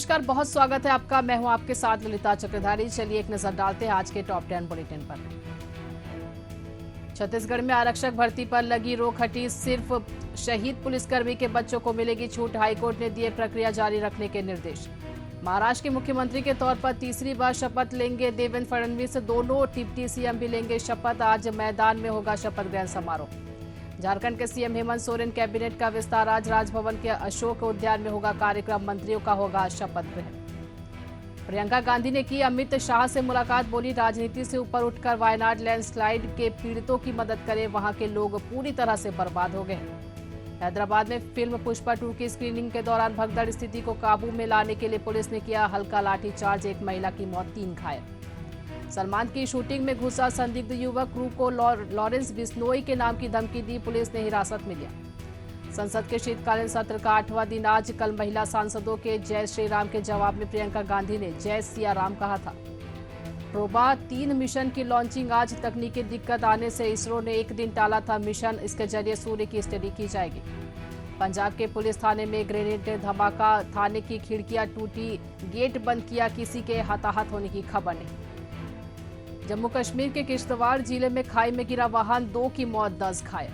नमस्कार, बहुत स्वागत है आपका। मैं हूं आपके साथ ललिता चक्रधारी। चलिए एक नजर डालते हैं आज के टॉप 10 बुलेटिन पर। छत्तीसगढ़ में आरक्षक भर्ती पर लगी रोक हटी, सिर्फ शहीद पुलिसकर्मी के बच्चों को मिलेगी छूट। हाईकोर्ट ने दिए प्रक्रिया जारी रखने के निर्देश। महाराष्ट्र के मुख्यमंत्री के तौर पर तीसरी बार शपथ लेंगे देवेंद्र फडणवीस। दोनों डिप्टी सीएम भी लेंगे शपथ। आज मैदान में होगा शपथ ग्रहण समारोह। झारखंड के सीएम हेमंत सोरेन कैबिनेट का विस्तार। आज राजभवन के अशोक उद्यान में होगा कार्यक्रम। मंत्रियों का होगा शपथ ग्रहण। प्रियंका गांधी ने की अमित शाह से मुलाकात। बोली, राजनीति से ऊपर उठकर वायनाड लैंडस्लाइड के पीड़ितों की मदद करें। वहां के लोग पूरी तरह से बर्बाद हो गए। हैदराबाद में फिल्म पुष्पा 2 की स्क्रीनिंग के दौरान भगदड़ स्थिति को काबू में लाने के लिए पुलिस ने किया हल्का लाठीचार्ज। एक महिला की मौत, 3 घायल। सलमान की शूटिंग में घुसा संदिग्ध युवक, क्रू को लॉरेंस बिश्नोई के नाम की धमकी दी। पुलिस ने हिरासत में लिया। संसद के शीतकालीन सत्र का 8वां दिन आज। कल महिला सांसदों के जय श्री राम के जवाब में प्रियंका गांधी ने जय सिया राम कहा था। प्रोबा 3 मिशन की लॉन्चिंग आज। तकनीकी दिक्कत आने से इसरो ने एक दिन टाला था मिशन। इसके जरिए सूर्य की स्टडी की जाएगी। पंजाब के पुलिस थाने में ग्रेनेड धमाका, थाने की खिड़कियां टूटी, गेट बंद किया। किसी के हताहत होने की खबर नहीं। जम्मू कश्मीर के किश्तवाड़ जिले में खाई में गिरा वाहन, 2 की मौत, 10 घायल।